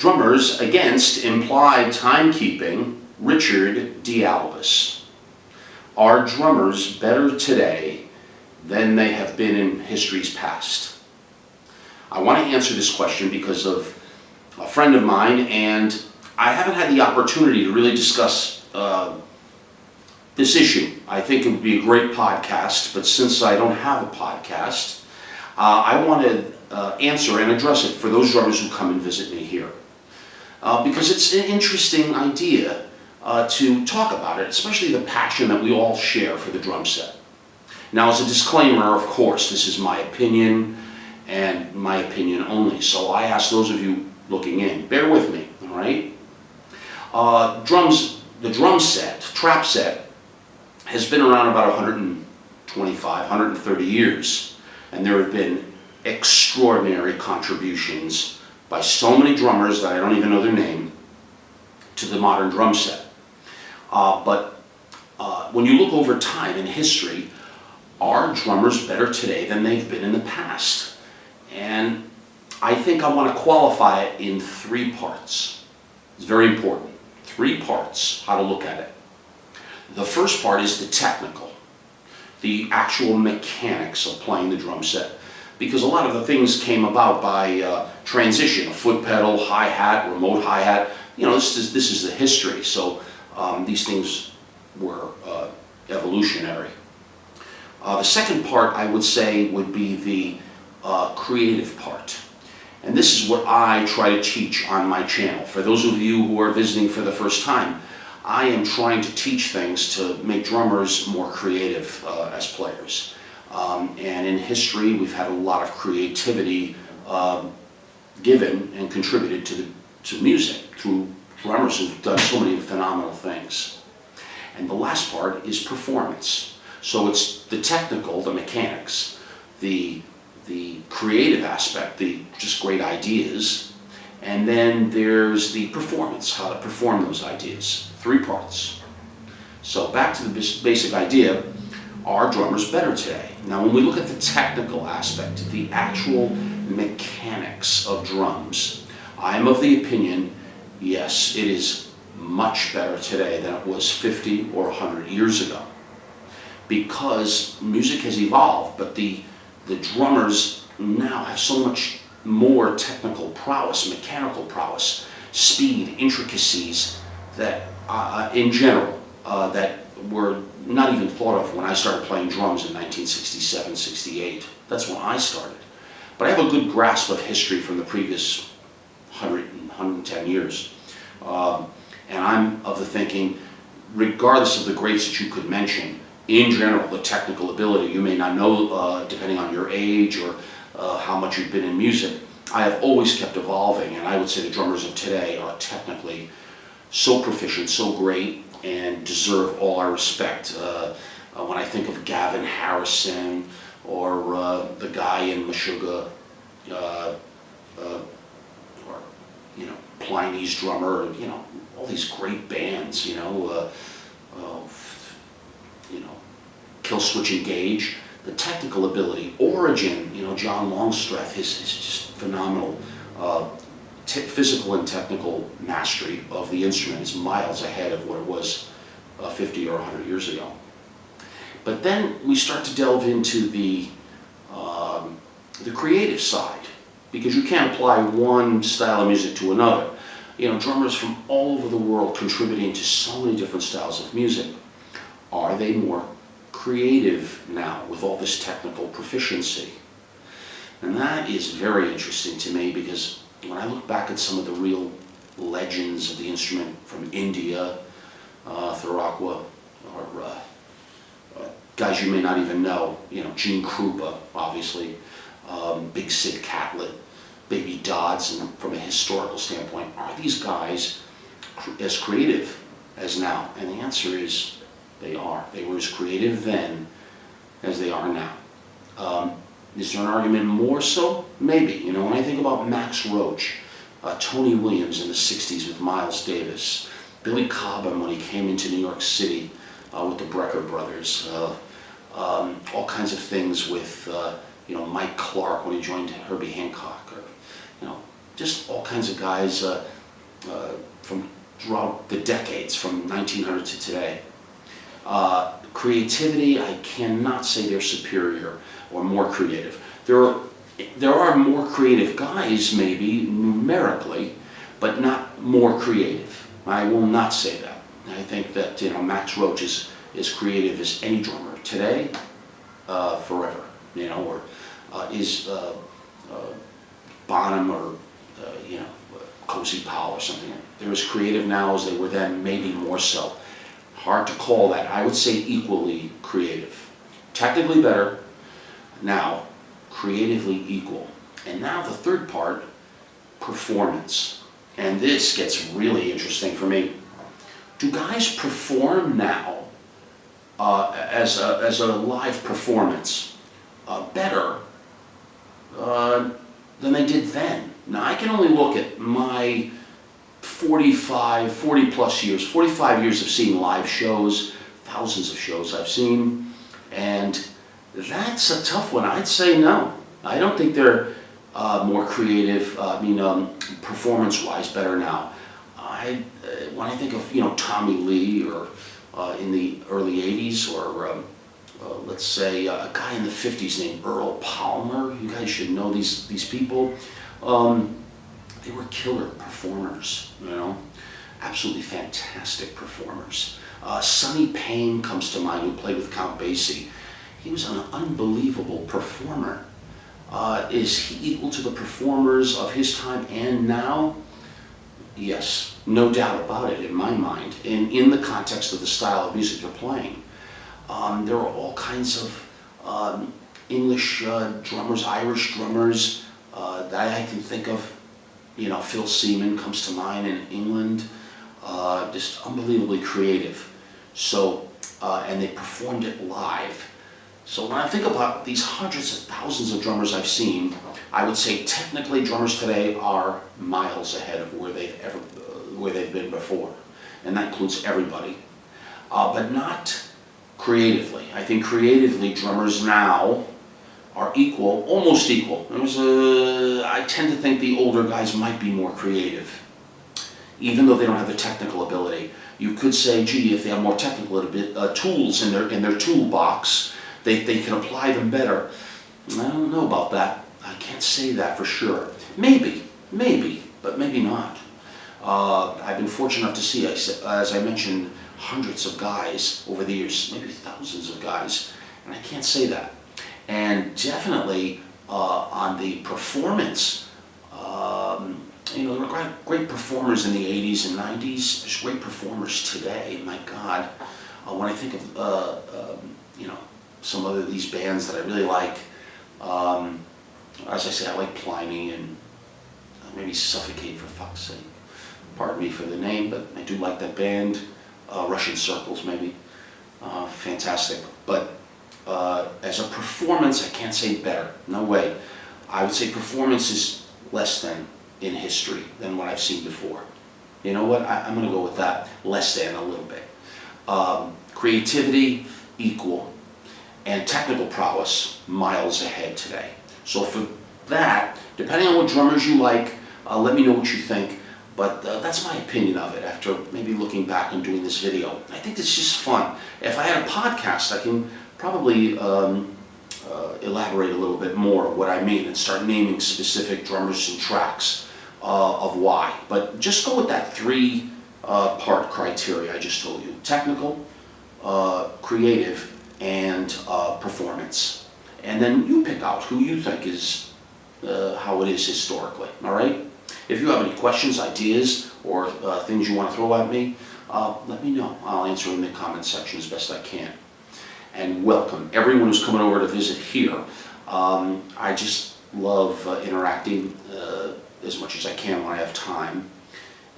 Drummers against implied timekeeping, Richard D. Albus. Are drummers better today than they have been in history's past? I want to answer this question because of a friend of mine, and I haven't had the opportunity to really discuss this issue. I think it would be a great podcast, but since I don't have a podcast, I want to answer and address it for those drummers who come and visit me here. Because it's an interesting idea to talk about it, especially the passion that we all share for the drum set. Now, as a disclaimer, of course, this is my opinion and my opinion only. So I ask those of you looking in, bear with me, all right? The drum set, trap set, has been around about 125, 130 years. And there have been extraordinary contributions by so many drummers that I don't even know their name to the modern drum set. But when you look over time in history, are drummers better today than they've been in the past? And I think I want to qualify it in 3 parts. It's very important. 3 parts, how to look at it. The first part is the technical, the actual mechanics of playing the drum set. Because a lot of the things came about by transition, a foot pedal, hi-hat, remote hi-hat. You know, this is the history. So these things were evolutionary. The second part, I would say, would be the creative part. And this is what I try to teach on my channel. For those of you who are visiting for the first time, I am trying to teach things to make drummers more creative as players. And in history, we've had a lot of creativity given and contributed to music through drummers who've done so many phenomenal things. And the last part is performance. So it's the technical, the mechanics, the creative aspect, the just great ideas, and then there's the performance, how to perform those ideas. 3 parts. So back to the basic idea. Are drummers better today? Now, when we look at the technical aspect, the actual mechanics of drums, I am of the opinion, yes, it is much better today than it was 50 or 100 years ago. Because music has evolved, but the drummers now have so much more technical prowess, mechanical prowess, speed, intricacies that, in general, that were not even thought of when I started playing drums in 1967, 68. That's when I started. But I have a good grasp of history from the previous 100 and 110 years. And I'm of the thinking, regardless of the greats that you could mention, in general, the technical ability, you may not know, depending on your age or how much you've been in music, I have always kept evolving, and I would say the drummers of today are technically so proficient, so great, and deserve all our respect. When I think of Gavin Harrison or the guy in Meshuggah, or you know, Pliny's drummer, you know, all these great bands, you know, Killswitch Engage, the technical ability, Origin, you know, John Longstreth, his just phenomenal physical and technical mastery of the instrument is miles ahead of what it was 50 or 100 years ago. But then we start to delve into the creative side, because you can't apply one style of music to another. You know, drummers from all over the world contributing to so many different styles of music. Are they more creative now with all this technical proficiency? And that is very interesting to me, because when I look back at some of the real legends of the instrument from India, Thorakwa, or guys you may not even know, you know, Gene Krupa, obviously, Big Sid Catlett, Baby Dodds, and from a historical standpoint, are these guys as creative as now? And the answer is they are. They were as creative then as they are now. Is there an argument more so? Maybe. You know, when I think about Max Roach, Tony Williams in the 60s with Miles Davis, Billy Cobham when he came into New York City with the Brecker brothers, all kinds of things with, you know, Mike Clark when he joined Herbie Hancock, or, you know, just all kinds of guys from throughout the decades, from 1900 to today. Creativity, I cannot say they're superior or more creative. There are more creative guys, maybe, numerically, but not more creative. I will not say that. I think that, Max Roach is as creative as any drummer today, forever, or is Bonham or, Cozy Powell or something. They're as creative now as they were then, maybe more so. Hard to call that. I would say equally creative. Technically better, now creatively equal. And now the third part, performance. And this gets really interesting for me. Do guys perform now as a live performance better than they did then? Now I can only look at my 40 plus years, 45 years of seeing live shows, thousands of shows I've seen, and that's a tough one. I'd say no. I don't think they're more creative, performance-wise better now. When I think of, Tommy Lee, or in the early 80s, or let's say a guy in the 50s named Earl Palmer, you guys should know these people. They were killer performers, absolutely fantastic performers. Sonny Payne comes to mind, who played with Count Basie. He was an unbelievable performer. Is he equal to the performers of his time and now? Yes, no doubt about it in my mind, in the context of the style of music they're playing. There are all kinds of English drummers, Irish drummers that I can think of. Phil Seaman comes to mind in England, just unbelievably creative. So, and they performed it live. So when I think about these hundreds of thousands of drummers I've seen, I would say technically drummers today are miles ahead of where they've been before, and that includes everybody, but not creatively. I think creatively drummers now are equal, almost equal. I tend to think the older guys might be more creative, even though they don't have the technical ability. You could say, gee, if they have more technical tools in their toolbox, they can apply them better. I don't know about that. I can't say that for sure. Maybe, but maybe not. I've been fortunate enough to see, as I mentioned, hundreds of guys over the years, maybe thousands of guys, and I can't say that. And definitely on the performance, there were great performers in the 80s and 90s. There's great performers today. My God, when I think of some of these bands that I really like, as I say, I like Pliny and maybe Suffocate, for fuck's sake. Pardon me for the name, but I do like that band. Russian Circles, maybe. Fantastic. But as a performance, I can't say better. No way. I would say performance is less than in history than what I've seen before. You know what? I'm going to go with that. Less than a little bit. Creativity, equal. And technical prowess, miles ahead today. So for that, depending on what drummers you like, let me know what you think. But that's my opinion of it after maybe looking back and doing this video. I think it's just fun. If I had a podcast, I can probably elaborate a little bit more what I mean and start naming specific drummers and tracks of why. But just go with that three-part criteria I just told you. Technical, creative, and performance. And then you pick out who you think is how it is historically, all right? If you have any questions, ideas, or things you want to throw at me, let me know. I'll answer in the comment section as best I can. And welcome everyone who's coming over to visit here. I just love interacting as much as I can when I have time.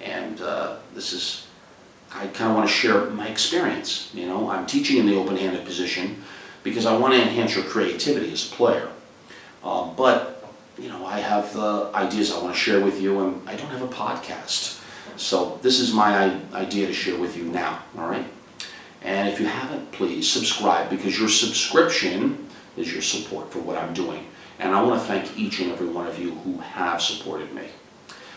And I kind of want to share my experience. I'm teaching in the open-handed position because I want to enhance your creativity as a player. But I have the ideas I want to share with you, and I don't have a podcast. So this is my idea to share with you now, all right? And if you haven't, please subscribe, because your subscription is your support for what I'm doing. And I want to thank each and every one of you who have supported me.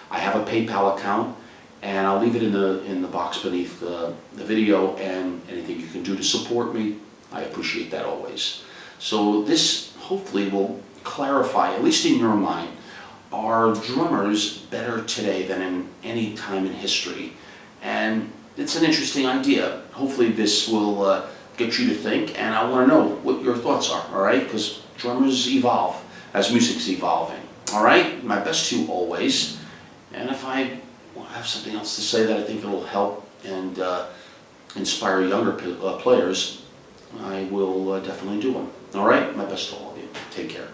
I have a PayPal account, and I'll leave it in the box beneath the video, and anything you can do to support me, I appreciate that always. So this hopefully will clarify, at least in your mind, are drummers better today than in any time in history? And it's an interesting idea. Hopefully this will get you to think, and I want to know what your thoughts are, all right? Because drummers evolve as music's evolving, all right? My best to you always. And if I have something else to say that I think it'll help and inspire younger players, I will definitely do them. All right? My best to all of you. Take care.